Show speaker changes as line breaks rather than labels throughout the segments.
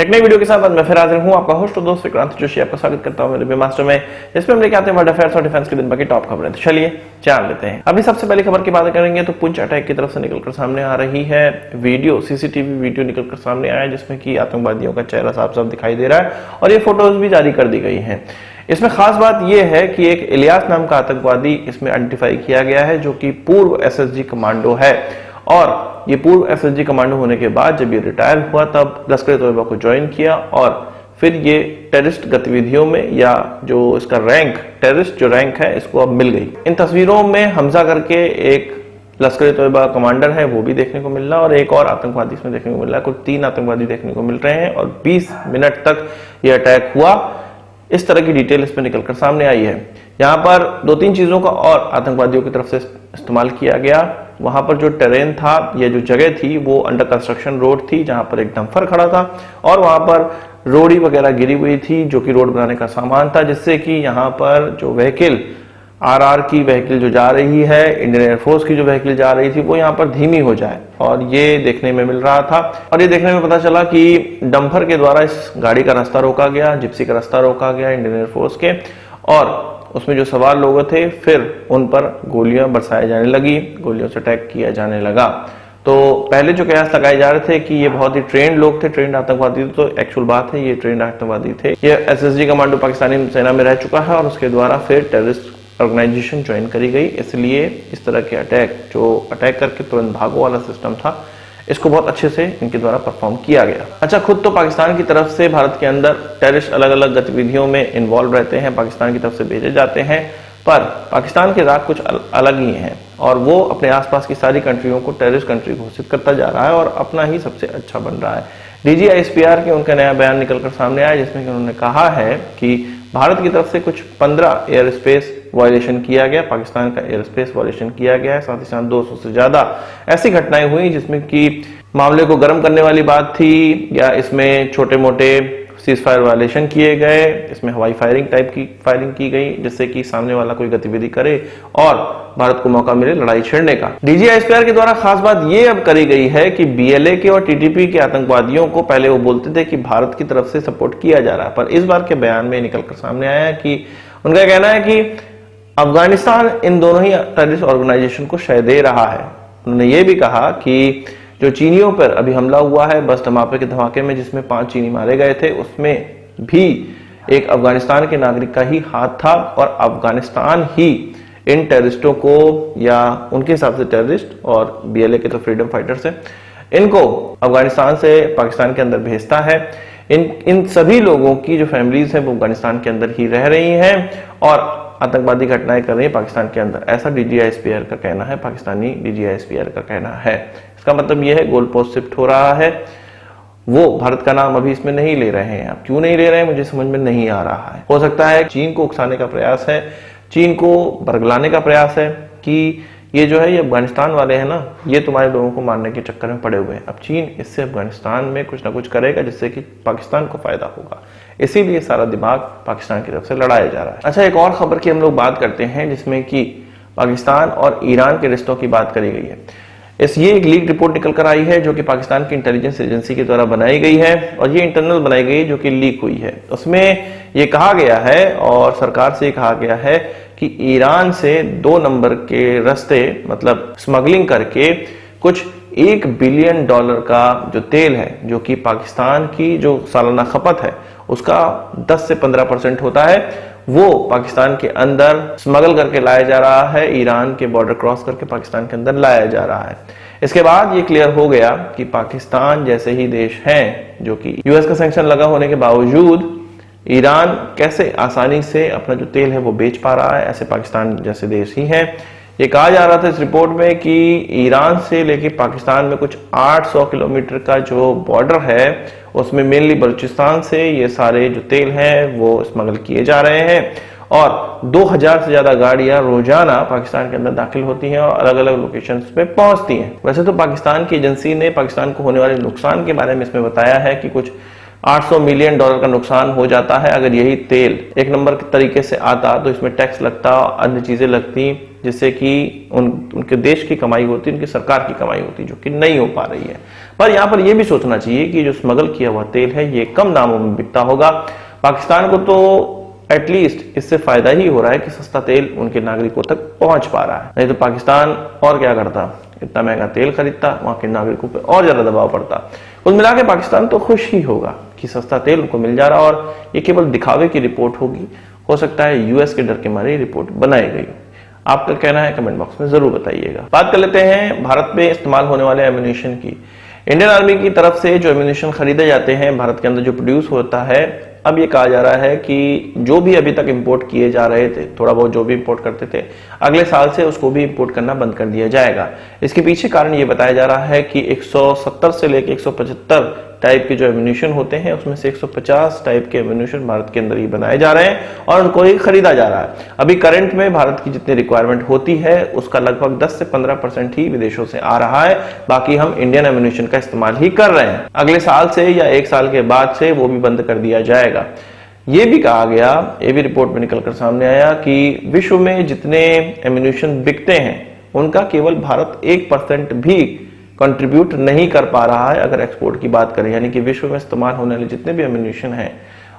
एक नई वीडियो के साथ मैं फिर हाजिर हूं, आपका होस्ट और दोस्त विक्रांत जोशी आपका स्वागत करता हूं मेरे बेमास्टर में, जिसमें हम लेके आते हैं वर्ल्ड अफेयर्स और डिफेंस के दिन बाकी टॉप खबरें। तो चलिए जान लेते हैं। अभी सबसे पहली खबर की बात करेंगे तो पुंछ अटैक की तरफ से निकलकर सामने आ रही है वीडियो, सीसीटीवी वीडियो निकलकर सामने आया है जिसमें कि आतंकवादियों का चेहरा साफ साफ दिखाई दे रहा है और ये फोटोज भी जारी कर दी गई है। इसमें खास बात यह है कि एक इलियास नाम का आतंकवादी इसमें आइडेंटिफाई किया गया है जो कि पूर्व एसएसजी कमांडो है और ये पूर्व एसएसजी कमांडो होने के बाद जब ये रिटायर हुआ तब लश्कर तोयबा को ज्वाइन किया और फिर ये टेररिस्ट गतिविधियों में या जो इसका रैंक टेररिस्ट जो रैंक है इसको अब मिल गई। इन तस्वीरों में हमजा करके एक लश्कर तोयबा कमांडर है वो भी देखने को मिल रहा है और एक और आतंकवादी इसमें देखने को मिल रहा है। कुल 3 आतंकवादी देखने को मिल रहे हैं और 20 मिनट तक ये अटैक हुआ। इस तरह की डिटेल इसमें निकलकर सामने आई है। यहाँ पर 2-3 चीजों का और आतंकवादियों की तरफ से इस्तेमाल किया गया। वहां पर जो टेरेन था या जो जगह थी वो अंडर कंस्ट्रक्शन रोड थी जहां पर एक डंपर खड़ा था और वहां पर रोड़ी वगैरह गिरी हुई थी जो कि रोड बनाने का सामान था, जिससे कि यहाँ पर जो व्हीकल आरआर की व्हीकल जो जा रही है, इंडियन एयरफोर्स की जो व्हीकल जा रही थी वो यहाँ पर धीमी हो जाए। और ये देखने में मिल रहा था और ये देखने में पता चला कि डंपर के द्वारा इस गाड़ी का रास्ता रोका गया, जिप्सी का रास्ता रोका गया इंडियन एयरफोर्स के, और उसमें जो सवार लोग थे फिर उन पर गोलियां बरसाई जाने लगी, गोलियों से अटैक किया जाने लगा। तो पहले जो कयास लगाए जा रहे थे कि ये बहुत ही ट्रेंड लोग थे, ट्रेंड आतंकवादी थे, तो एक्चुअल बात है ये ट्रेंड आतंकवादी थे। ये एसएसजी कमांडो पाकिस्तानी सेना में रह चुका है और उसके द्वारा फिर टेररिस्ट ऑर्गेनाइजेशन ज्वाइन करी गई, इसलिए इस तरह के अटैक जो अटैक करके तुरंत भागो वाला सिस्टम था इसको बहुत अच्छे से इनके द्वारा परफॉर्म किया गया। अच्छा, खुद तो पाकिस्तान की तरफ से भारत के अंदर टेररिस्ट अलग अलग गतिविधियों में इन्वॉल्व रहते हैं, पाकिस्तान की तरफ से भेजे जाते हैं, पर पाकिस्तान के राग कुछ अलग ही हैं और वो अपने आसपास की सारी कंट्रियों को टेररिस्ट कंट्री घोषित करता जा रहा है और अपना ही सबसे अच्छा बन रहा है। डीजीआईएसपीआर के उनका नया बयान निकलकर सामने आया जिसमें कि उन्होंने कहा है कि भारत की तरफ से कुछ 15 एयर स्पेस वायलेशन किया गया, पाकिस्तान का एयर स्पेस वायलेशन किया गया है, साथ ही साथ 200 से ज्यादा ऐसी घटनाएं हुई जिसमें कि मामले को गर्म करने वाली बात थी या इसमें छोटे मोटे सीज फायर वायलेशन किए गए, इसमें हवाई फायरिंग टाइप की फायरिंग की गई जिससे कि सामने वाला कोई गतिविधि करे और भारत को मौका मिले लड़ाई छेड़ने का। डीजीआईएसपीआर के द्वारा खास बात ये अब करी गई है कि बीएलए के और टीटीपी के आतंकवादियों को पहले वो बोलते थे कि भारत की तरफ से सपोर्ट किया जा रहा है, पर इस बार के बयान में निकलकर सामने आया है कि उनका कहना है कि अफगानिस्तान इन दोनों ही टेररिस्ट ऑर्गेनाइजेशन को शय दे रहा है। उन्होंने ये भी कहा कि जो चीनियों पर अभी हमला हुआ है बस धमाके के धमाके में जिसमें 5 चीनी मारे गए थे उसमें भी एक अफगानिस्तान के नागरिक का ही हाथ था और अफगानिस्तान ही इन टेररिस्टों को या उनके हिसाब से टेररिस्ट और बीएलए के तो फ्रीडम फाइटर्स है, इनको अफगानिस्तान से पाकिस्तान के अंदर भेजता है। इन सभी लोगों की जो फैमिलीज हैं वो अफगानिस्तान के अंदर ही रह रही हैं और आतंकवादी घटनाएं कर रही है पाकिस्तान के अंदर, ऐसा डीजीआईएसपीआर का कहना है, पाकिस्तानी डीजीआईएसपीआर का कहना है। इसका मतलब यह है गोल पोस्ट शिफ्ट हो रहा है, वो भारत का नाम अभी इसमें नहीं ले रहे हैं। अब क्यों नहीं ले रहे हैं मुझे समझ में नहीं आ रहा है। हो सकता है चीन को उकसाने का प्रयास है, चीन को बरगलाने का प्रयास है कि ये जो है ये अफगानिस्तान वाले हैं ना, ये तुम्हारे लोगों को मारने के चक्कर में पड़े हुए हैं। अब चीन इससे अफगानिस्तान में कुछ ना कुछ करेगा जिससे कि पाकिस्तान को फायदा होगा, इसीलिए सारा दिमाग पाकिस्तान की तरफ से लड़ाया जा रहा है। अच्छा, एक और खबर की हम लोग बात करते हैं जिसमें कि पाकिस्तान और ईरान के रिश्तों की बात करी गई है। ये एक लीक रिपोर्ट निकल कर आई है जो कि पाकिस्तान की इंटेलिजेंस एजेंसी के द्वारा बनाई गई है और ये इंटरनल बनाई गई जो कि लीक हुई है। उसमें ये कहा गया है और सरकार से कहा गया है कि ईरान से 2 नंबर के रास्ते मतलब स्मगलिंग करके कुछ $1 बिलियन का जो तेल है जो कि पाकिस्तान की जो सालाना खपत है उसका 10 से 15% होता है, वो पाकिस्तान के अंदर स्मगल करके लाया जा रहा है, ईरान के बॉर्डर क्रॉस करके पाकिस्तान के अंदर लाया जा रहा है। इसके बाद ये क्लियर हो गया कि पाकिस्तान जैसे ही देश हैं जो कि यूएस का सैंक्शन लगा होने के बावजूद ईरान कैसे आसानी से अपना जो तेल है वो बेच पा रहा है, ऐसे पाकिस्तान जैसे देश ही हैं। ये कहा जा रहा था इस रिपोर्ट में कि ईरान से लेके पाकिस्तान में कुछ 800 किलोमीटर का जो बॉर्डर है उसमें मेनली बलूचिस्तान से ये सारे जो तेल हैं वो स्मगल किए जा रहे हैं और 2000 से ज्यादा गाड़ियां रोजाना पाकिस्तान के अंदर दाखिल होती हैं और अलग अलग लोकेशंस पे पहुंचती हैं। वैसे तो पाकिस्तान की एजेंसी ने पाकिस्तान को होने वाले नुकसान के बारे में इसमें बताया है कि कुछ $800 मिलियन का नुकसान हो जाता है अगर यही तेल एक नंबर के तरीके से आता, तो इसमें टैक्स लगता, अन्य चीजें लगती, जिससे कि उनके देश की कमाई होती, उनकी सरकार की कमाई होती, जो कि नहीं हो पा रही है। पर यहाँ पर यह भी सोचना चाहिए कि जो स्मगल किया हुआ तेल है ये कम दामों में बिकता होगा। पाकिस्तान को तो एटलीस्ट इससे फायदा ही हो रहा है कि सस्ता तेल उनके नागरिकों तक पहुंच पा रहा है, नहीं तो पाकिस्तान और क्या करता, इतना महंगा तेल खरीदता, वहां के नागरिकों पर और ज्यादा दबाव पड़ता। कुल मिला के पाकिस्तान तो खुश ही होगा कि सस्ता तेल उनको मिल जा रहा, और ये केवल दिखावे की रिपोर्ट होगी। हो सकता है यूएस के डर के मारे रिपोर्ट बनाई गई। आपका कहना है कमेंट बॉक्स में जरूर बताइएगा। बात कर लेते हैं भारत में इस्तेमाल होने वाले एम्यूनिशन की। इंडियन आर्मी की तरफ से जो एम्यूनिशन खरीदे जाते हैं, भारत के अंदर जो प्रोड्यूस होता है, अब ये कहा जा रहा है कि जो भी अभी तक इंपोर्ट किए जा रहे थे, थोड़ा बहुत जो भी इंपोर्ट करते थे, अगले साल से उसको भी इंपोर्ट करना बंद कर दिया जाएगा। इसके पीछे कारण ये बताया जा रहा है कि 170 से लेकर 175 टाइप के जो एम्यूनिशन होते हैं, उसमें से 150 टाइप के एम्यूनिशन भारत के अंदर ही बनाए जा रहे हैं और उनको ही खरीदा जा रहा है। अभी करंट में भारत की जितनी रिक्वायरमेंट होती है उसका लगभग 10 से 15% ही विदेशों से आ रहा है, बाकी हम इंडियन एम्यूनिशन का इस्तेमाल ही कर रहे हैं। अगले साल से या 1 साल के बाद से वो भी बंद कर दिया जाएगा। ये भी कहा गया, ये भी रिपोर्ट में निकलकर सामने आया कि विश्व में जितने एम्यूनिशन बिकते हैं उनका केवल भारत 1% भी कंट्रीब्यूट नहीं कर पा रहा है अगर एक्सपोर्ट की बात करें। यानी कि विश्व में इस्तेमाल होने वाले जितने भी एम्यूनिशन हैं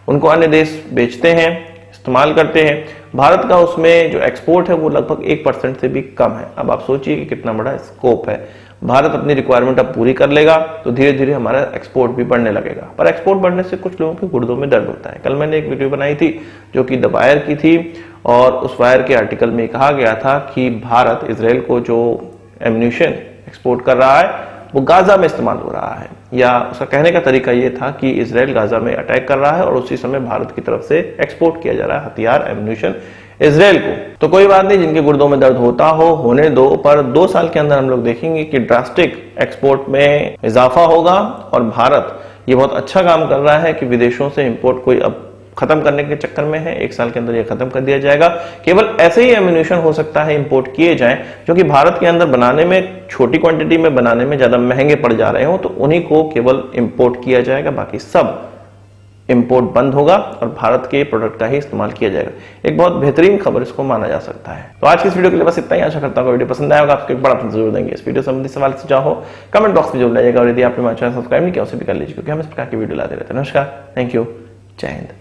उनको अन्य देश बेचते हैं, इस्तेमाल करते हैं। भारत का उसमें जो एक्सपोर्ट है वो लगभग 1% से भी कम है। अब आप सोचिए कि कितना बड़ा स्कोप है। भारत अपनी रिक्वायरमेंट अब पूरी कर लेगा तो धीरे धीरे हमारा एक्सपोर्ट भी बढ़ने लगेगा। पर एक्सपोर्ट बढ़ने से कुछ लोगों के गुर्दों में दर्द होता है। कल मैंने एक वीडियो बनाई थी जो कि द वायर की थी, और उस वायर के आर्टिकल में कहा गया था कि भारत इजराइल को जो एम्यूनिशन एक्सपोर्ट कर रहा है वो गाजा में इस्तेमाल हो रहा है, या उसका कहने का तरीका ये था कि इजराइल गाजा में अटैक कर रहा है और उसी समय भारत की तरफ से एक्सपोर्ट किया जा रहा है हथियार, एम्यूनिशन इजराइल को। तो कोई बात नहीं, जिनके गुर्दों में दर्द होता हो होने दो, पर 2 साल के अंदर हम लोग देखेंगे कि ड्रास्टिक एक्सपोर्ट में इजाफा होगा और भारत ये बहुत अच्छा काम कर रहा है कि विदेशों से इंपोर्ट कोई अब खत्म करने के चक्कर में है। 1 साल के अंदर ये खत्म कर दिया जाएगा। केवल ऐसे ही एम्यूनिशन हो सकता है इंपोर्ट किए जाएं जो कि भारत के अंदर बनाने में, छोटी क्वांटिटी में बनाने में ज्यादा महंगे पड़ जा रहे हो, तो उन्हीं को केवल इंपोर्ट किया जाएगा, बाकी सब इंपोर्ट बंद होगा और भारत के प्रोडक्ट का ही इस्तेमाल किया जाएगा। एक बहुत बेहतरीन खबर इसको माना जा सकता है। तो आज की इस वीडियो के लिए बस इतना ही। आशा करता हूँ वीडियो पसंद आया होगा, आपको एक बड़ा पसंद जरूर देंगे। इस वीडियो संबंधी सवाल से चाहो कमेंट बॉक्स में जरूर लाइएगा, और यदि आपने हमारा चैनल सब्सक्राइब नहीं किया उसे भी कर लीजिए, क्योंकि हम इस प्रकार की वीडियो लाते रहते हैं। नमस्कार, थैंक यू, जय हिंद।